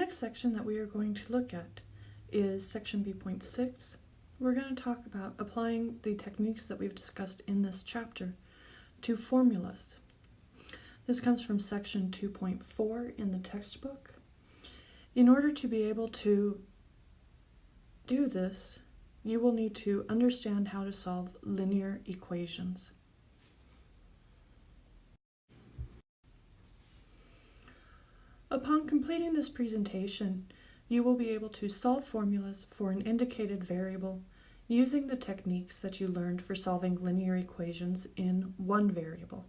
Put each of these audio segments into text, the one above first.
next section that we are going to look at is section B.6. We're going to talk about applying the techniques that we've discussed in this chapter to formulas. This comes from section 2.4 in the textbook. In order to be able to do this, you will need to understand how to solve linear equations. Upon completing this presentation, you will be able to solve formulas for an indicated variable using the techniques that you learned for solving linear equations in one variable.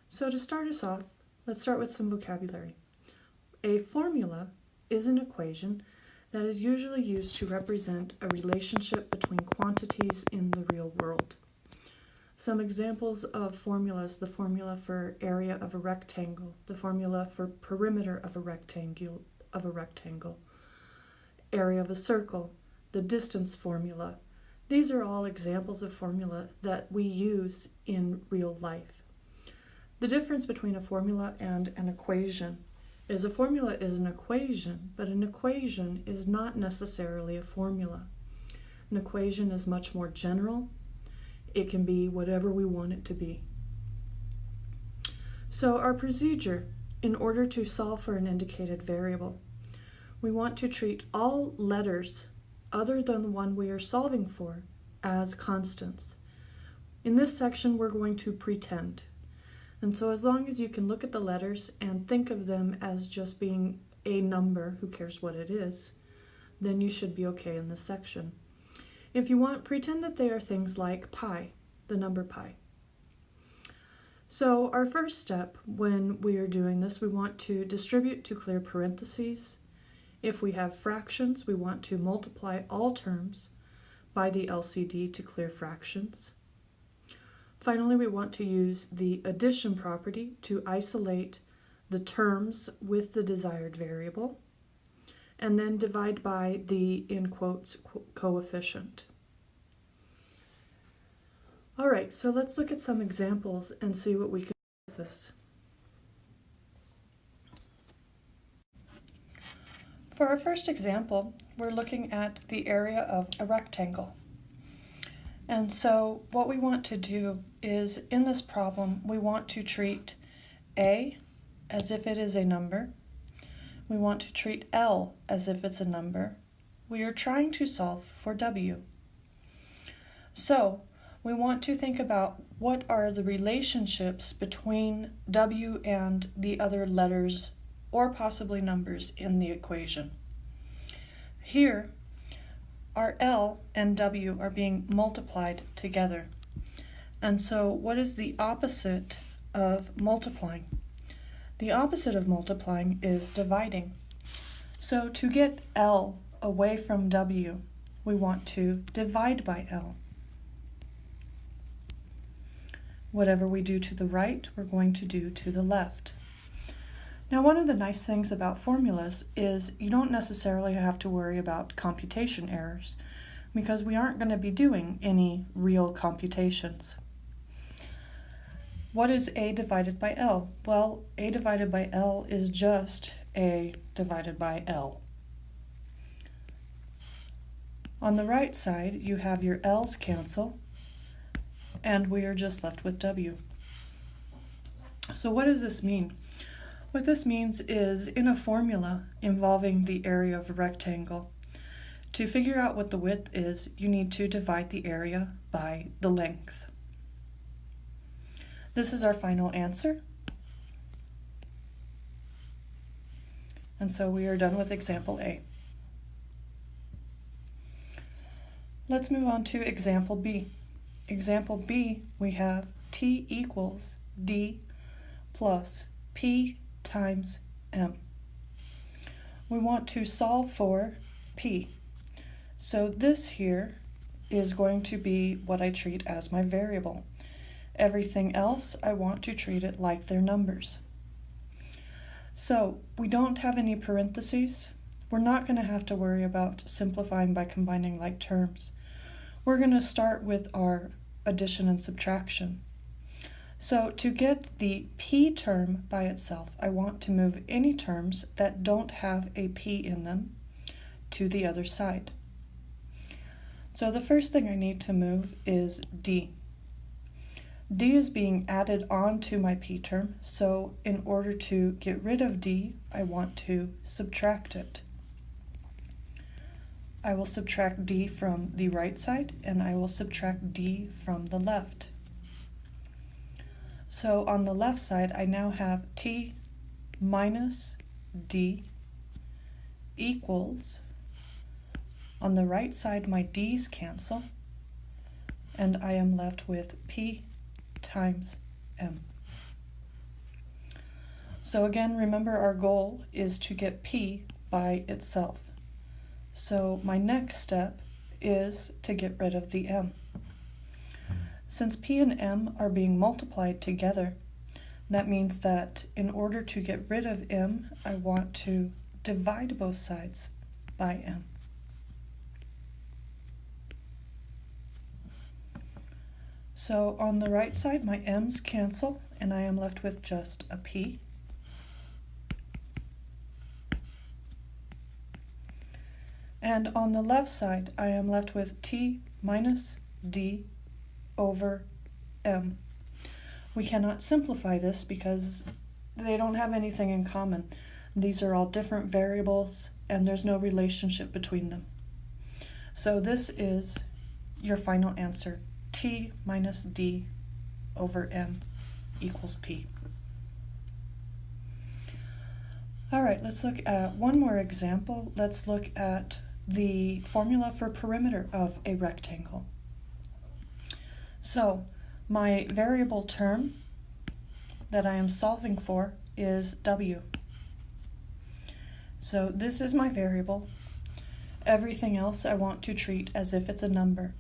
So to start us off, let's start with some vocabulary. A formula is an equation that is usually used to represent a relationship between quantities in the real world. Some examples of formulas: the formula for area of a rectangle, the formula for perimeter of a rectangle, area of a circle, the distance formula. These are all examples of formula that we use in real life. The difference between a formula and an equation is a formula is an equation, but an equation is not necessarily a formula. An equation is much more general. It can be whatever we want it to be. So our procedure, in order to solve for an indicated variable, we want to treat all letters other than the one we are solving for as constants. In this section, we're going to pretend. And so as long as you can look at the letters and think of them as just being a number, who cares what it is, then you should be okay in this section. If you want, pretend that they are things like pi, the number pi. So our first step when we are doing this, we want to distribute to clear parentheses. If we have fractions, we want to multiply all terms by the LCD to clear fractions. Finally, we want to use the addition property to isolate the terms with the desired variable, and then divide by the, in quotes, coefficient. All right, so let's look at some examples and see what we can do with this. For our first example, we're looking at the area of a rectangle. And so what we want to do is, in this problem, we want to treat A as if it is a number. We want to treat L as if it's a number. We are trying to solve for W. So we want to think about what are the relationships between W and the other letters or possibly numbers in the equation. Here, our L and W are being multiplied together. And so what is the opposite of multiplying? The opposite of multiplying is dividing. So to get L away from W, we want to divide by L. Whatever we do to the right, we're going to do to the left. Now, one of the nice things about formulas is you don't necessarily have to worry about computation errors, because we aren't going to be doing any real computations. What is A divided by L? Well, A divided by L is just A divided by L. On the right side, you have your L's cancel, and we are just left with W. So what does this mean? What this means is, in a formula involving the area of a rectangle, to figure out what the width is, you need to divide the area by the length. This is our final answer. And so we are done with example A. Let's move on to example B. Example B, we have T equals D plus P times M. We want to solve for P. So this here is going to be what I treat as my variable. Everything else, I want to treat it like they're numbers. So we don't have any parentheses. We're not going to have to worry about simplifying by combining like terms. We're going to start with our addition and subtraction. So to get the p term by itself, I want to move any terms that don't have a p in them to the other side. So the first thing I need to move is d. D is being added on to my p term, so in order to get rid of d, I want to subtract it. I will subtract d from the right side, and I will subtract d from the left. So on the left side, I now have t minus d equals, on the right side my d's cancel, and I am left with p times m. So again, remember our goal is to get p by itself. So my next step is to get rid of the m. Since p and m are being multiplied together, that means that in order to get rid of m, I want to divide both sides by m. So on the right side, my m's cancel, and I am left with just a p. And on the left side, I am left with t minus d over m. We cannot simplify this because they don't have anything in common. These are all different variables, and there's no relationship between them. So this is your final answer. T minus d over m equals p. All right, let's look at one more example. Let's look at the formula for perimeter of a rectangle. So my variable term that I am solving for is w. So this is my variable. Everything else I want to treat as if it's a number.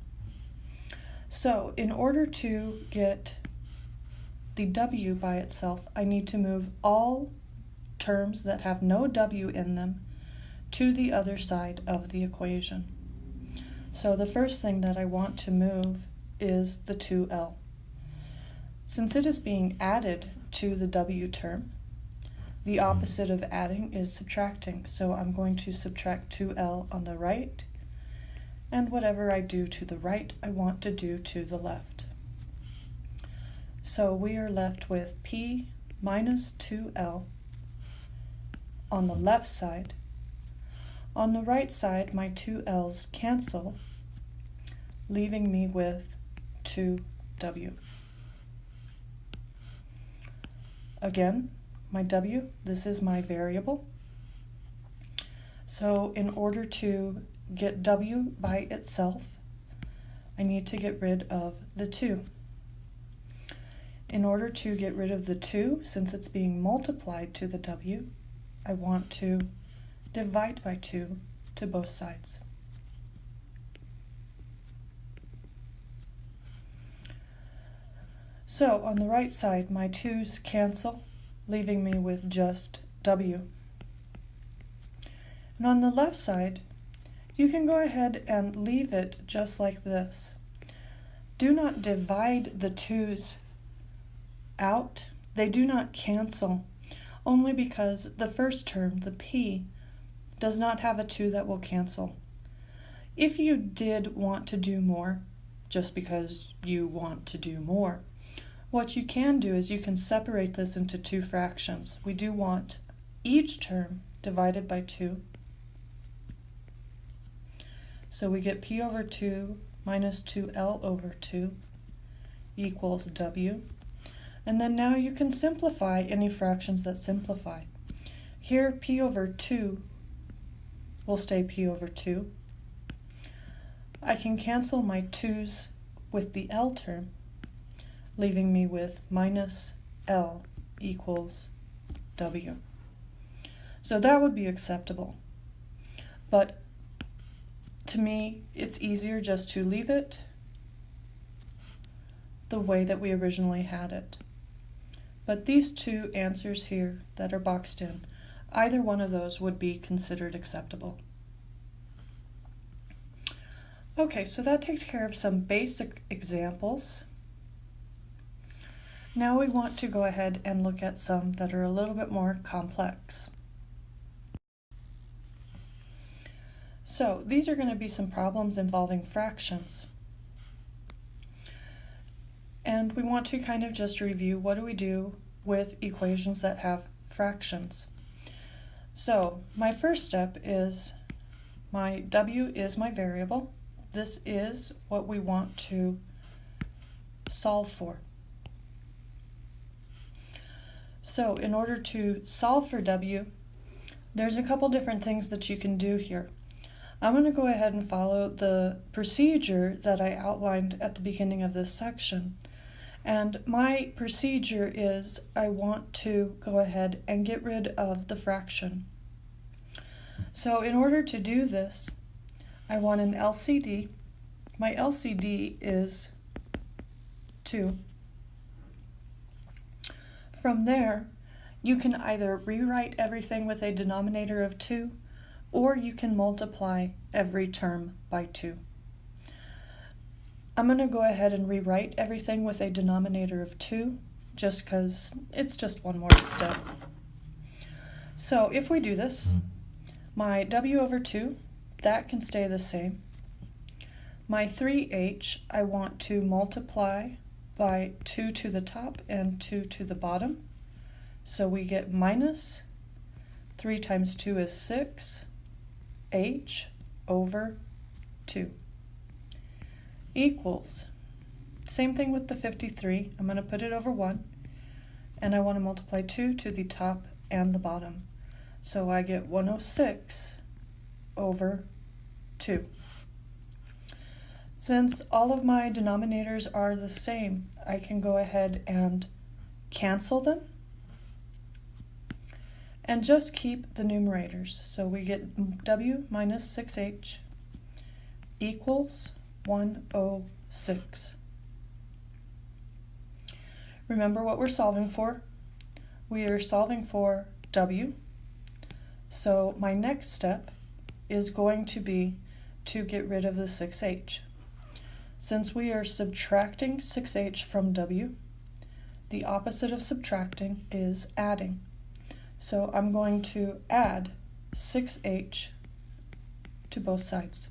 So in order to get the w by itself, I need to move all terms that have no w in them to the other side of the equation. So the first thing that I want to move is the 2l. Since it is being added to the w term, the opposite of adding is subtracting. So I'm going to subtract 2l on the right, and whatever I do to the right, I want to do to the left. So we are left with p minus 2l on the left side. On the right side, my 2l's cancel, leaving me with 2w. Again, my w, this is my variable. So in order to get w by itself, I need to get rid of the 2. In order to get rid of the 2, since it's being multiplied to the w, I want to divide by 2 to both sides. So on the right side, my 2's cancel, leaving me with just w. And on the left side, you can go ahead and leave it just like this. Do not divide the 2's out. They do not cancel, only because the first term, the p, does not have a 2 that will cancel. If you did want to do more, just because you want to do more, what you can do is you can separate this into 2 fractions. We do want each term divided by 2. So we get p over 2 minus 2l over 2 equals w. And then now you can simplify any fractions that simplify. Here, p over 2 will stay p over 2. I can cancel my 2's with the l term, leaving me with minus l equals w. So that would be acceptable. But to me, it's easier just to leave it the way that we originally had it. But these 2 answers here that are boxed in, either one of those would be considered acceptable. Okay, so that takes care of some basic examples. Now we want to go ahead and look at some that are a little bit more complex. So these are going to be some problems involving fractions. And we want to kind of just review what do we do with equations that have fractions. So my first step is my w is my variable. This is what we want to solve for. So in order to solve for w, there's a couple different things that you can do here. I'm going to go ahead and follow the procedure that I outlined at the beginning of this section. And my procedure is I want to go ahead and get rid of the fraction. So in order to do this, I want an LCD. My LCD is 2. From there, you can either rewrite everything with a denominator of 2, or you can multiply every term by 2. I'm going to go ahead and rewrite everything with a denominator of 2, just because it's just one more step. So if we do this, my w over 2, that can stay the same. My 3h, I want to multiply by 2 to the top and 2 to the bottom. So we get minus 3 times 2 is 6, h over 2 equals, same thing with the 53, I'm going to put it over 1, and I want to multiply 2 to the top and the bottom. So I get 106 over 2. Since all of my denominators are the same, I can go ahead and cancel them and just keep the numerators. So we get w minus 6h equals 106. Remember what we're solving for? We are solving for w. So my next step is going to be to get rid of the 6h. Since we are subtracting 6h from w, the opposite of subtracting is adding. So I'm going to add 6h to both sides.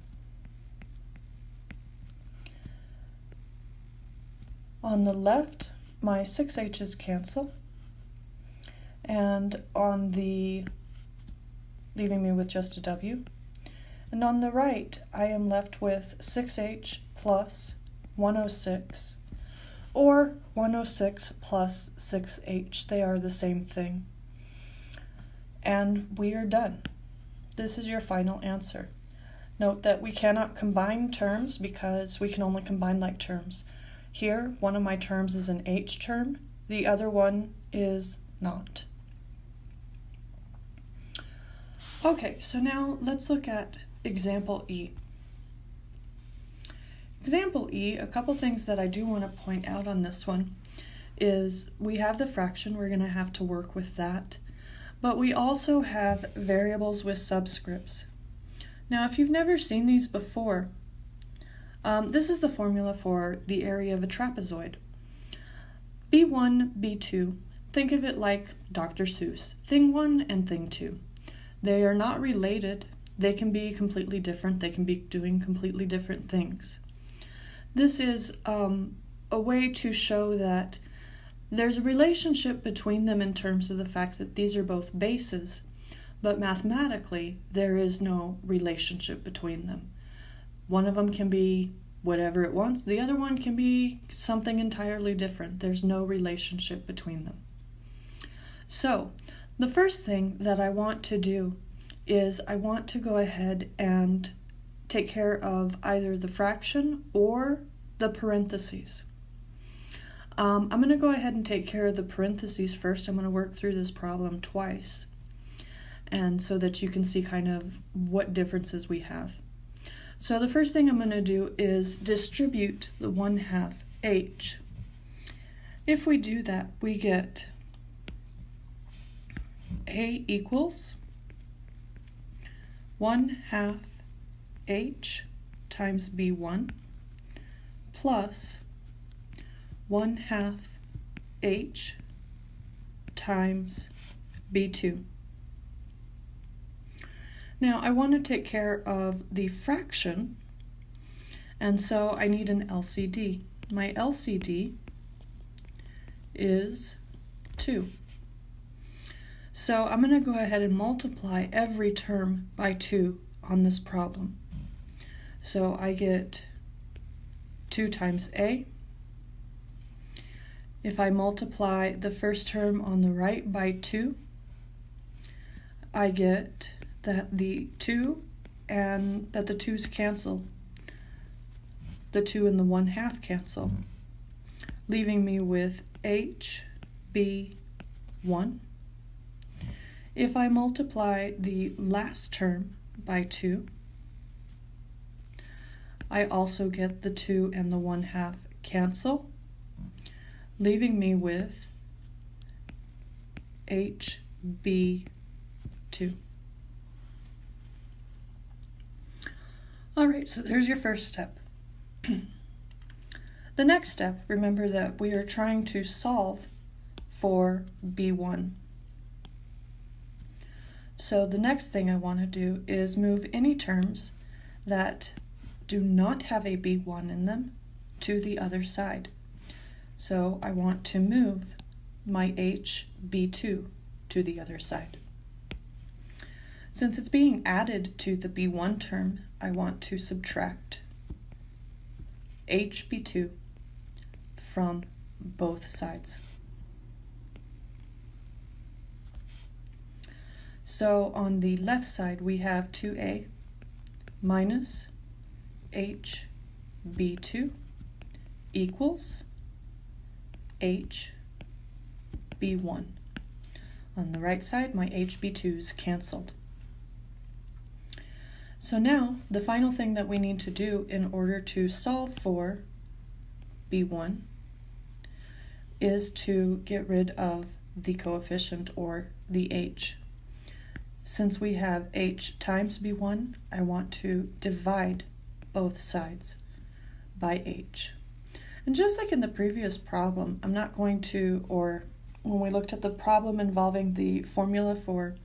On the left, my 6h's cancel, and on the leaving me with just a w. And on the right, I am left with 6h plus 106, or 106 plus 6h. They are the same thing. And we are done. This is your final answer. Note that we cannot combine terms because we can only combine like terms. Here, one of my terms is an h term, the other one is not. Okay, so now let's look at example E. Example E, a couple things that I do want to point out on this one is we have the fraction, we're going to have to work with that, but we also have variables with subscripts. Now, if you've never seen these before, this is the formula for the area of a trapezoid. B1, B2, think of it like Dr. Seuss, thing 1 and thing 2. They are not related, they can be completely different, they can be doing completely different things. This is a way to show that there's a relationship between them in terms of the fact that these are both bases, but mathematically there is no relationship between them. One of them can be whatever it wants, the other one can be something entirely different. There's no relationship between them. So, the first thing that I want to do is I want to go ahead and take care of either the fraction or the parentheses. I'm going to go ahead and take care of the parentheses first. I'm going to work through this problem twice, and so that you can see kind of what differences we have. So the first thing I'm going to do is distribute the 1/2 h. If we do that, we get a equals 1/2 h times b1 plus 1/2 h times b2. Now I want to take care of the fraction, and so I need an LCD. My LCD is 2. So I'm going to go ahead and multiply every term by 2 on this problem. So I get 2 times a. If I multiply the first term on the right by 2, I get that the 2 and that the 2's cancel. The 2 and the 1/2 cancel, leaving me with HB1. If I multiply the last term by 2, I also get the 2 and the 1/2 cancel, leaving me with HB2. All right, so there's your first step. The next step, remember that we are trying to solve for B1. So the next thing I want to do is move any terms that do not have a B1 in them to the other side. So I want to move my HB2 to the other side. Since it's being added to the B1 term, I want to subtract HB2 from both sides. So on the left side we have 2a minus HB2 equals HB1. On the right side, my HB2's canceled. So now, the final thing that we need to do in order to solve for B1 is to get rid of the coefficient, or the h. Since we have h times B1, I want to divide both sides by h. And just like in the previous problem, I'm not going to, or when we looked at the problem involving the formula for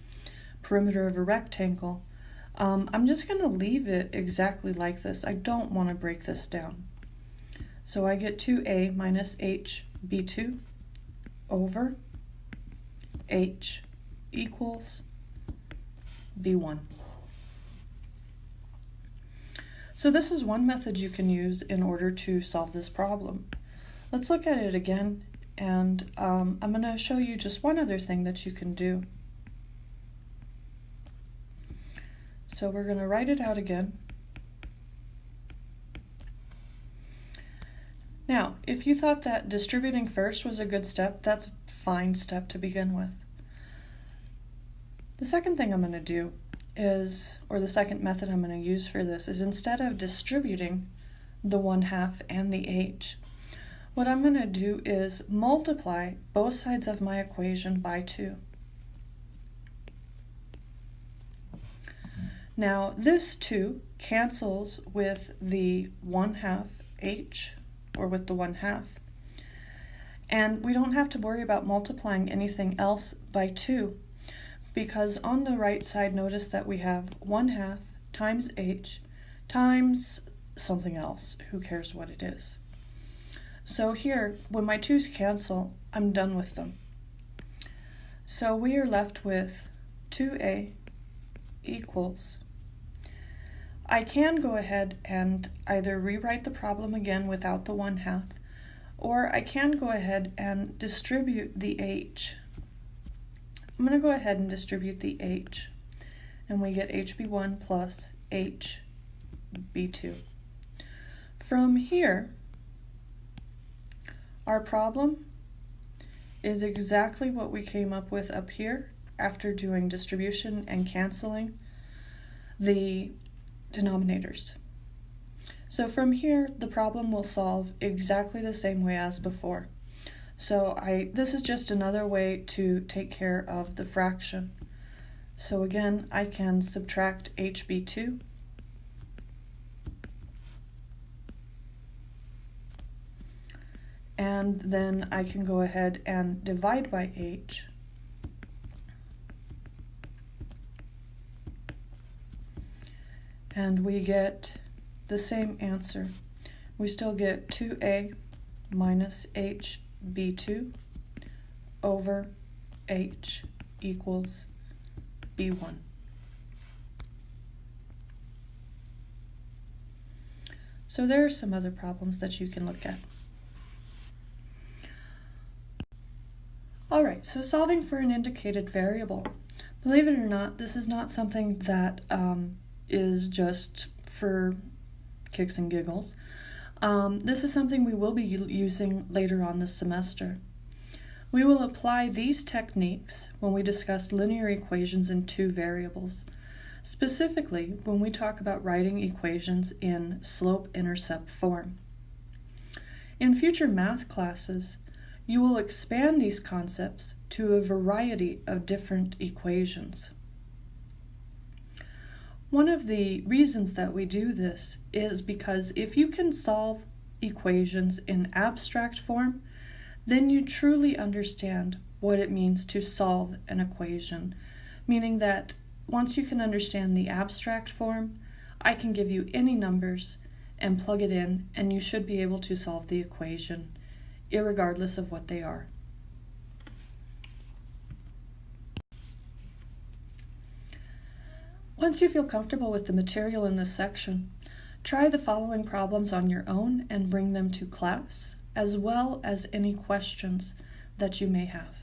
perimeter of a rectangle, I'm just going to leave it exactly like this. I don't want to break this down. So I get 2a minus HB2 over h equals B1. So this is one method you can use in order to solve this problem. Let's look at it again, and I'm going to show you just one other thing that you can do. So we're going to write it out again. Now, if you thought that distributing first was a good step, that's a fine step to begin with. The second thing I'm going to do is, or the second method I'm going to use for this is, instead of distributing the 1/2 and the h, what I'm going to do is multiply both sides of my equation by 2. Now this 2 cancels with the 1/2 h, or with the 1/2, and we don't have to worry about multiplying anything else by 2, because on the right side, notice that we have 1/2 times h times something else. Who cares what it is? So here, when my 2's cancel, I'm done with them. So we are left with 2a equals, I can go ahead and either rewrite the problem again without the 1/2, or I can go ahead and distribute the h. I'm going to go ahead and distribute the h, and we get HB1 plus HB2. From here, our problem is exactly what we came up with up here after doing distribution and canceling the denominators. So from here, the problem will solve exactly the same way as before. So this is just another way to take care of the fraction. So again, I can subtract HB2 and then I can go ahead and divide by h. And we get the same answer. We still get 2a minus hb2 over h equals b1. So there are some other problems that you can look at. Alright, so solving for an indicated variable. Believe it or not, this is not something that is just for kicks and giggles. This is something we will be using later on this semester. We will apply these techniques when we discuss linear equations in two variables, specifically when we talk about writing equations in slope-intercept form. In future math classes, you will expand these concepts to a variety of different equations. One of the reasons that we do this is because if you can solve equations in abstract form, then you truly understand what it means to solve an equation, meaning that once you can understand the abstract form, I can give you any numbers and plug it in, and you should be able to solve the equation, irregardless of what they are. Once you feel comfortable with the material in this section, try the following problems on your own and bring them to class, as well as any questions that you may have.